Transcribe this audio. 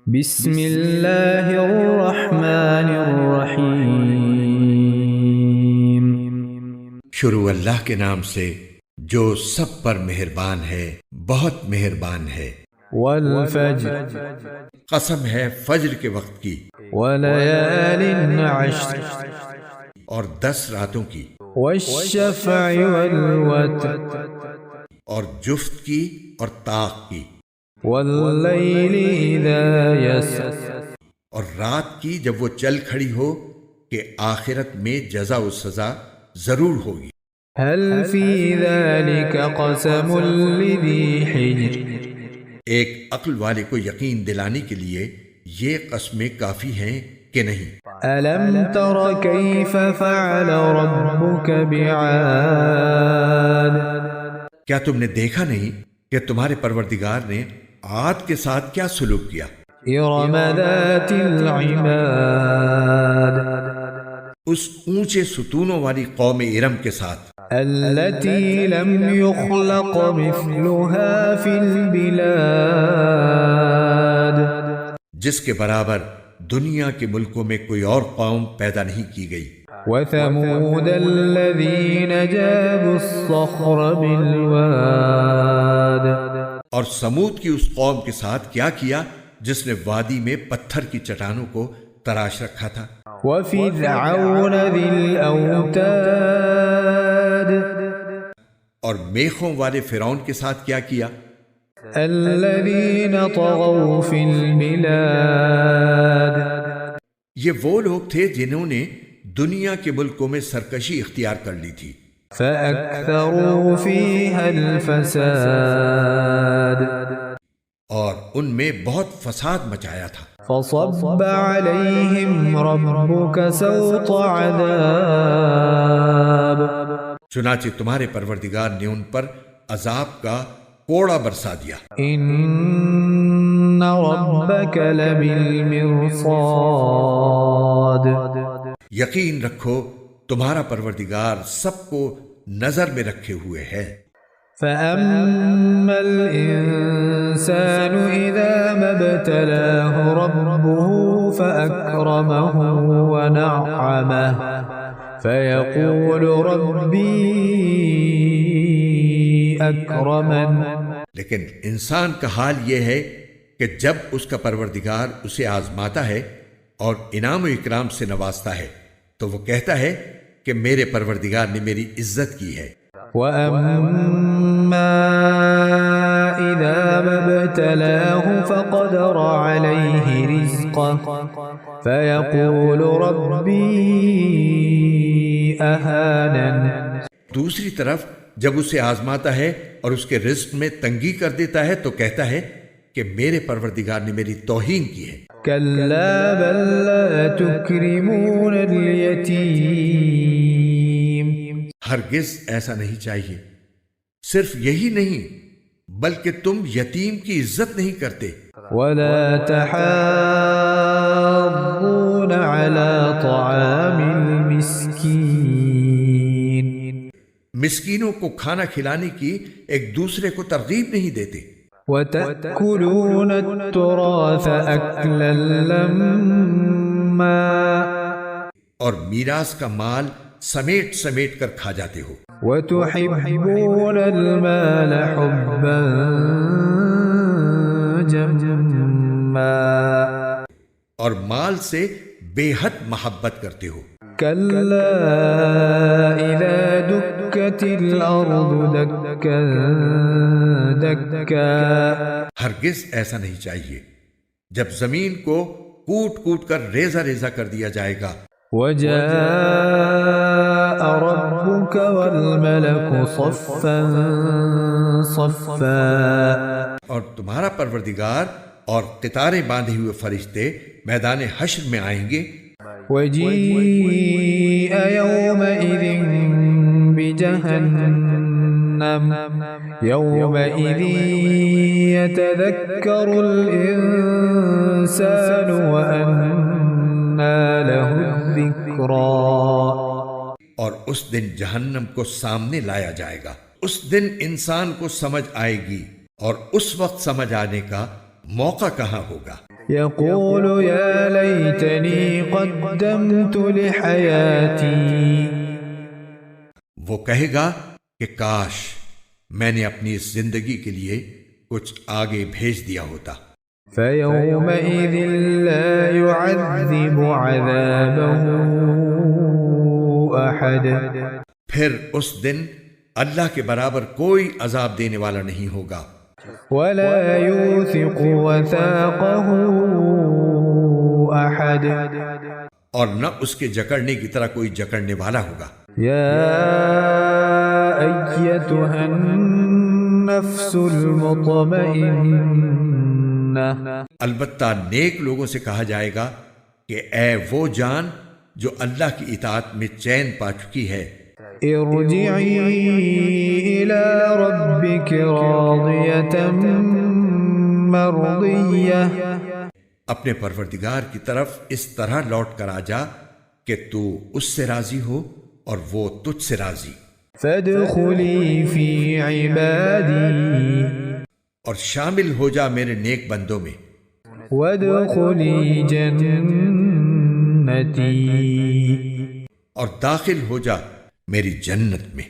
بسم اللہ الرحمن الرحیم۔ شروع اللہ کے نام سے جو سب پر مہربان ہے، بہت مہربان ہے۔ والفجر قسم ہے فجر کے وقت کی، ولیال عشر اور 10 راتوں کی، والشفع والوتر اور جفت کی اور طاق کی، واللیل اذا یسر اور رات کی جب وہ چل کھڑی ہو کہ آخرت میں جزا و سزا ضرور ہوگی۔ هل فی ذلک قسم لذی حجر۔ ایک عقل والے کو یقین دلانے کے لیے یہ قسمیں کافی ہیں کہ نہیں؟ الم تر کیف فعل ربک بعاد۔ کیا تم نے دیکھا نہیں کہ تمہارے پروردگار نے عاد کے ساتھ کیا سلوک کیا؟ ارم ذات العماد اس اونچے ستونوں والی قوم ارم کے ساتھ، التي لم يخلق مثلها في البلاد، جس کے برابر دنیا کے ملکوں میں کوئی اور قوم پیدا نہیں کی گئی۔ وثمود الذين جابوا الصخر بالواد، اور سمود کی اس قوم کے ساتھ کیا کیا جس نے وادی میں پتھر کی چٹانوں کو تراش رکھا تھا۔ وفرعون ذي الأوتاد، اور میخوں والے فرعون کے ساتھ کیا کیا؟ الذين طغوا في البلاد، یہ وہ لوگ تھے جنہوں نے دنیا کے ملکوں میں سرکشی اختیار کر لی تھی، فأكثروا فيها الفساد، اور ان میں بہت فساد مچایا تھا۔ فصب عليهم ربك سوط عذاب، چنانچہ تمہارے پروردگار نے ان پر عذاب کا کوڑا برسا دیا۔ ان ربك لبالمرصاد، یقین رکھو تمہارا پروردگار سب کو نظر میں رکھے ہوئے ہے۔ فأما الإنسان إذا ما ابتلاه ربه فأكرمه ونعمه فيقول ربي أكرمن۔ لیکن انسان کا حال یہ ہے کہ جب اس کا پروردگار اسے آزماتا ہے اور انعام و اکرام سے نوازتا ہے تو وہ کہتا ہے کہ میرے پروردگار نے میری عزت کی ہے۔ وَأَمَّا إِذَا مَا ابْتَلَاهُ فَقَدَرَ عَلَيْهِ رِزْقَهُ فَيَقُولُ رَبِّي أَهَانَنِ۔ دوسری طرف جب اسے آزماتا ہے اور اس کے رزق میں تنگی کر دیتا ہے تو کہتا ہے کہ میرے پروردگار نے میری توہین کی ہے۔ كَلَّا بَل لَّا تُكْرِمُونَ الْيَتِيمَ، ہرگز ایسا نہیں چاہیے۔ صرف یہی نہیں بلکہ تم یتیم کی عزت نہیں کرتے۔ وَلَا تَحَاضُّونَ عَلَى طَعَامِ الْمِسْكِينِ، مسکینوں کو کھانا کھلانے کی ایک دوسرے کو ترغیب نہیں دیتے۔ وَتَأْكُلُونَ التُّرَاثَ أَكْلًا لَمًّا، اور میراث کا مال سمیٹ سمیٹ کر کھا جاتے ہو۔ وَتُحِبُّونَ الْمَالَ حُبًّا جَمًّا، اور مال سے بے حد محبت کرتے ہو۔ كَلَّا إِذَا دُكَّتِ الْأَرْضُ دَكًّا دَكًّا، ہرگز ایسا نہیں چاہیے جب زمین کو کوٹ کوٹ کر ریزہ ریزہ کر دیا جائے گا۔ وَجَاءَ رَبُّكَ وَالْمَلَكُ صَفًّا صَفًّا، اور تمہارا پروردگار اور قطاریں باندھے ہوئے فرشتے میدان حشر میں آئیں گے۔ وَجِيءَ يَوْمَئِذٍ بِجَهَنَّمَ يَوْمَئِذٍ يَتَذَكَّرُ الْإِنسَانُ وَأَنَّى لَهُ الذِّكْرَى، اور اس دن جہنم کو سامنے لایا جائے گا۔ اس دن انسان کو سمجھ آئے گی اور اس وقت سمجھ آنے کا موقع کہاں ہوگا؟ يقول يا ليتني قدمت لحياتي وہ کہے گا کہ کاش میں نے اپنی اس زندگی کے لیے کچھ آگے بھیج دیا ہوتا۔ فيومئذ لا يعذب عذابه أحد پھر اس دن اللہ کے برابر کوئی عذاب دینے والا نہیں ہوگا، ولا يوثق وثاقه أحد اور نہ اس کے جکڑنے کی طرح کوئی جکڑنے والا ہوگا۔ يا أيتها النفس المطمئنة البتہ نیک لوگوں سے کہا جائے گا کہ اے وہ جان جو اللہ کی اطاعت میں چین پا چکی ہے، ارجعي إلى ربك راضية مرضية اپنے پروردگار کی طرف اس طرح لوٹ کر آ جا کہ تو اس سے راضی ہو اور وہ تجھ سے راضی، فادخلي في عبادي اور شامل ہو جا میرے نیک بندوں میں، وادخلي جنتي اور داخل ہو جا میری جنت میں۔